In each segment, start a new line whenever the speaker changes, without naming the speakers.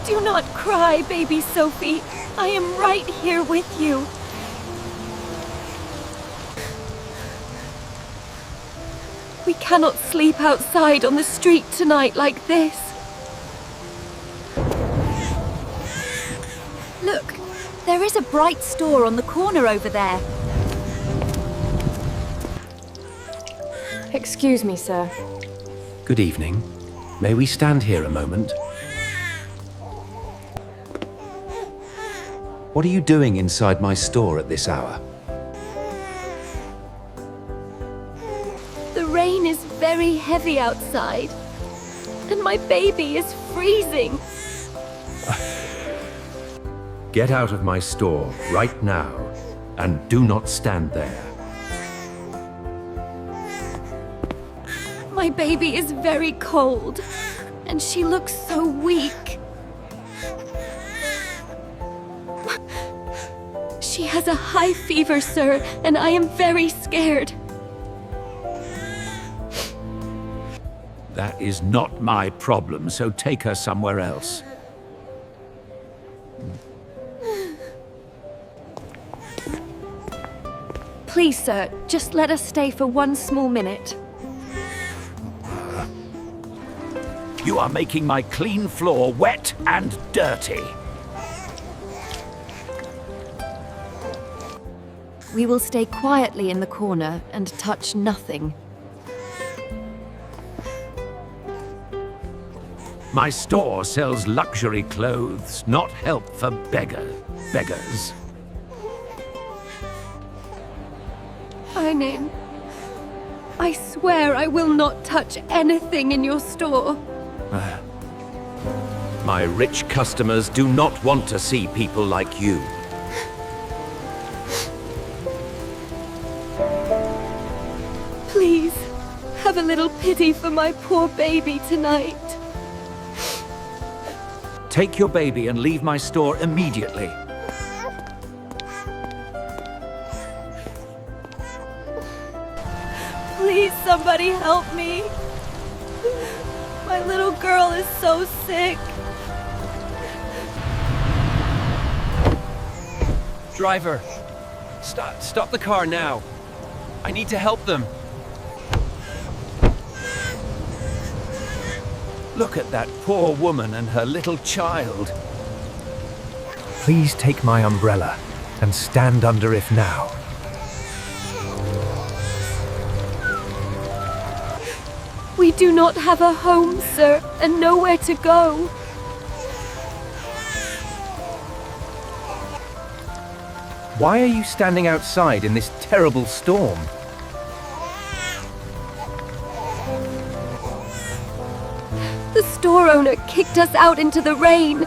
Do not cry, baby Sophie. I am right here with you. We cannot sleep outside on the street tonight like this.
Look, there is a Bright store on the corner over there.
Excuse me, sir.
Good evening. May we stand here a moment? What are you doing inside my store at this hour?
The rain is very heavy outside, and my baby is freezing.
Get out of my store right now, and do not stand there.
My baby is very cold, and she looks so weak. She has a high fever, sir, and I am very scared.
That is not my problem, so take her somewhere else.
Please, sir, just let us stay for one small minute.
You are making my clean floor wet and dirty.
We will stay quietly in the corner and touch nothing.
My store sells luxury clothes, not help for beggars.
Eileen, I swear I will not touch anything in your store.
My rich customers do not want to see people like you.
Please, have a little pity for my poor baby tonight.
Take your baby and leave my store immediately.
Please, somebody help me. My little girl is so sick.
Driver, stop the car now. I need to help them.
Look at that poor woman and her little child.
Please take my umbrella and stand under it now.
We do not have a home, sir, and nowhere to go.
Why are you standing outside in this terrible storm?
The store owner kicked us out into the rain.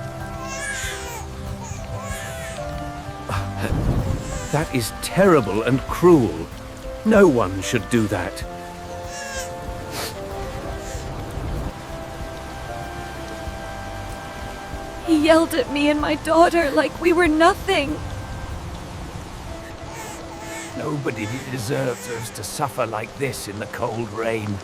That is terrible and cruel. No one should do that.
He yelled at me and my daughter like we were nothing.
Nobody deserves to suffer like this in the cold rain.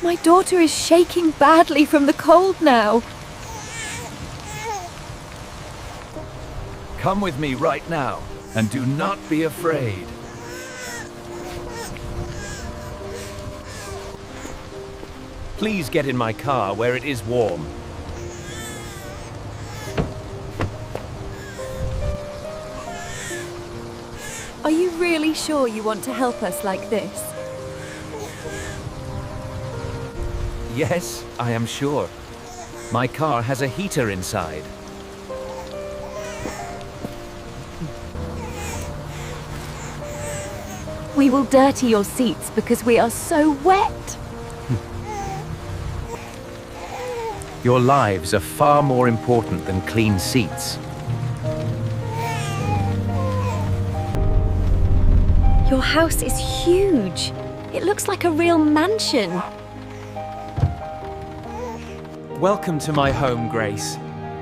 My daughter is shaking badly from the cold now.
Come with me right now, and do not be afraid. Please get in my car where it is warm.
Are you really sure you want to help us like this?
Yes, I am sure. My car has a heater inside.
We will dirty your seats because we are so wet.
Your lives are far more important than clean seats.
Your house is huge. It looks like a real mansion.
Welcome to my home, Grace.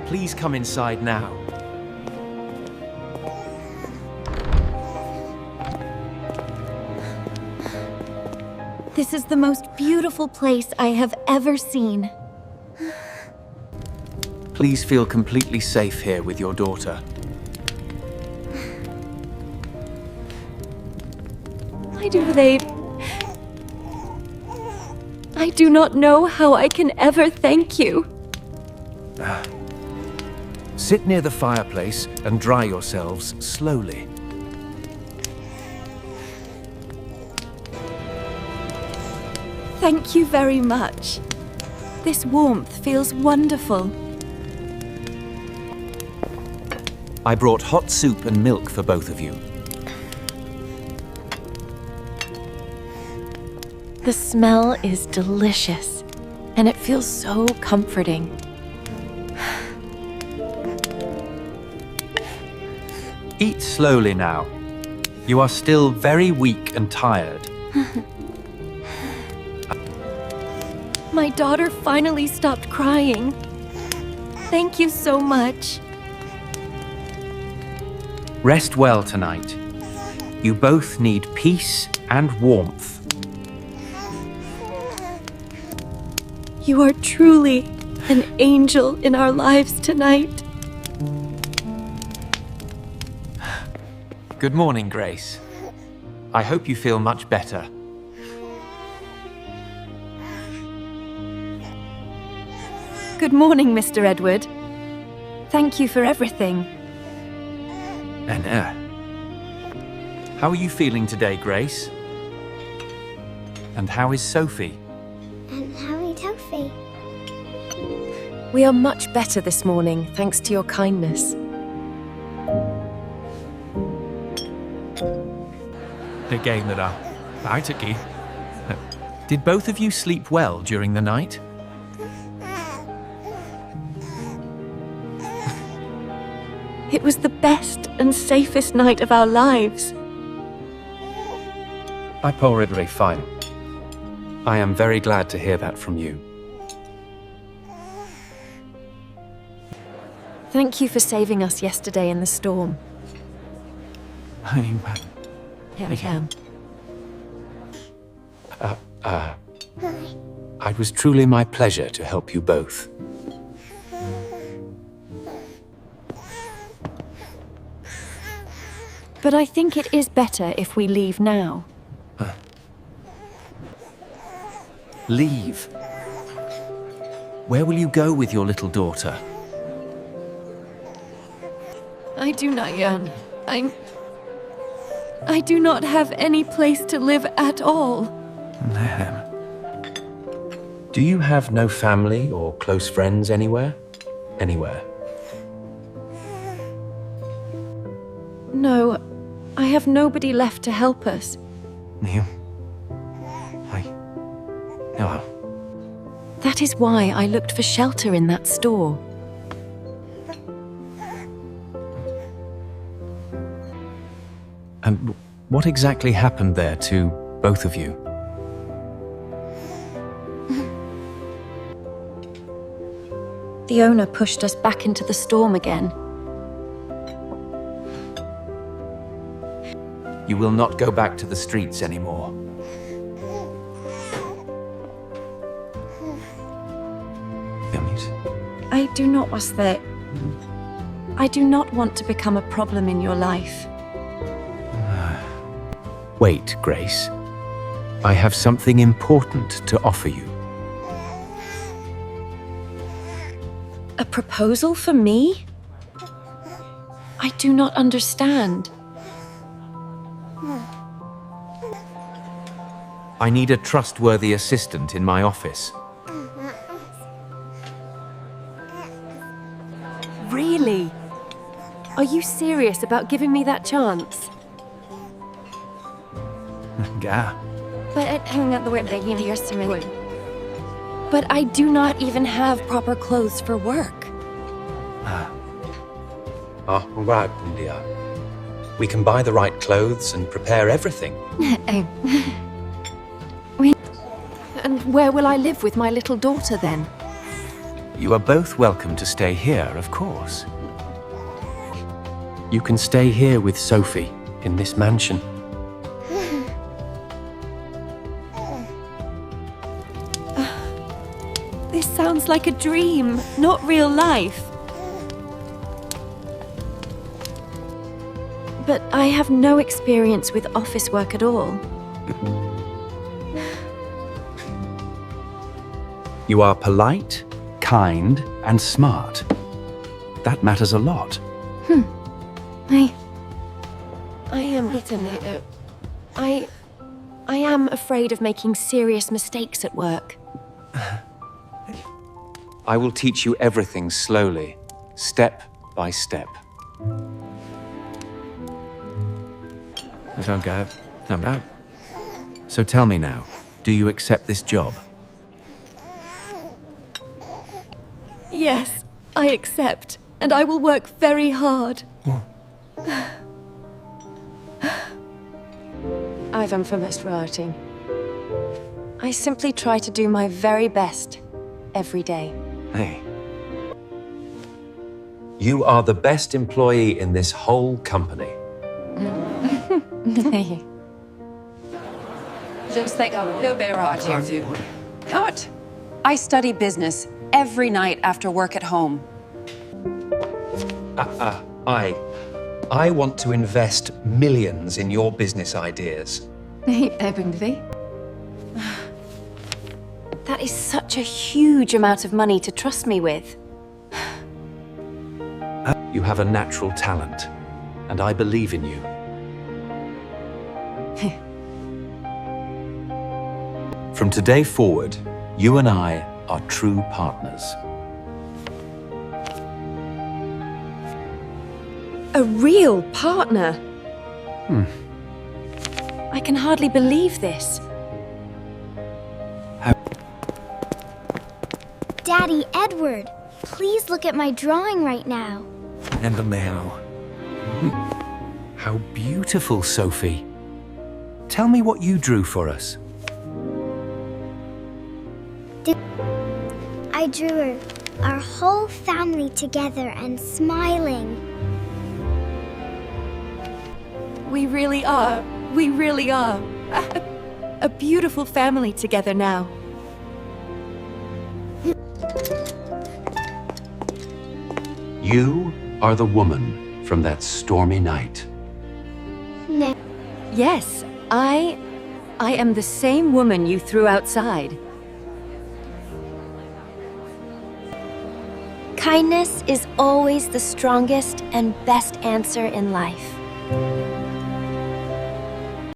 Please come inside now.
This is the most beautiful place I have ever seen.
Please feel completely safe here with your daughter.
I do not know how I can ever thank you.
Sit near the fireplace and dry yourselves slowly.
Thank you very much. This warmth feels wonderful.
I brought hot soup and milk for both of you.
The smell is delicious, and it feels so comforting.
Eat slowly now. You are still very weak and tired.
My daughter finally stopped crying. Thank you so much.
Rest well tonight. You both need peace and warmth.
You are truly an angel in our lives tonight.
Good morning, Grace. I hope you feel much better.
Good morning, Mr. Edward. Thank you for everything.
And how are you feeling today, Grace? And how is Sophie?
And how are you, Sophie?
We are much better this morning, thanks to your kindness.
Again, Aitaki. Did both of you sleep well during the night?
It was the best and safest night of our lives.
I already fine. I am very glad to hear that from you.
Thank you for saving us yesterday in the storm. Here I am.
It was truly my pleasure to help you both.
But I think it is better if we leave now.
Leave? Where will you go with your little daughter?
I do not, Jan. I do not have any place to live at all.
Do you have no family or close friends anywhere? Anywhere?
No, I have nobody left to help us.
No.
That is why I looked for shelter in that store.
And what exactly happened there to both of you?
The owner pushed us back into the storm again.
You will not go back to the streets anymore.
I do not was that. I do not want to become a problem in your life.
Wait, Grace. I have something important to offer you.
A proposal for me? I do not understand.
I need a trustworthy assistant in my office.
Really? Are you serious about giving me that chance?
Gah.
But I do not even have proper clothes for work.
Right, India. We can buy the right clothes and prepare everything.
And where will I live with my little daughter then?
You are both welcome to stay here, of course. You can stay here with Sophie in this mansion.
This sounds like a dream, not real life. But I have no experience with office work at all.
You are polite, kind, and smart. That matters a lot.
I am afraid of making serious mistakes at work.
I will teach you everything slowly, step by step.
So tell me now, do you accept this job?
Yes, I accept, and I will work very hard.
Ivan förståelse. I simply try to do my very best every day.
Hey. You are the best employee in this whole company.
Just think of a little bit of here. What? I study business every night after work at home.
I want to invest millions in your business ideas.
That is such a huge amount of money to trust me with.
You have a natural talent, and I believe in you. From today forward, you and I are true partners.
A real partner? I can hardly believe this.
Daddy, Edward, please look at my drawing right now.
And now.
How beautiful, Sophie. Tell me what you drew for us.
I drew our whole family together and smiling.
We really are. We really are. A beautiful family together now.
You are the woman from that stormy night.
No.
Yes, I am the same woman you threw outside.
Kindness is always the strongest and best answer in life.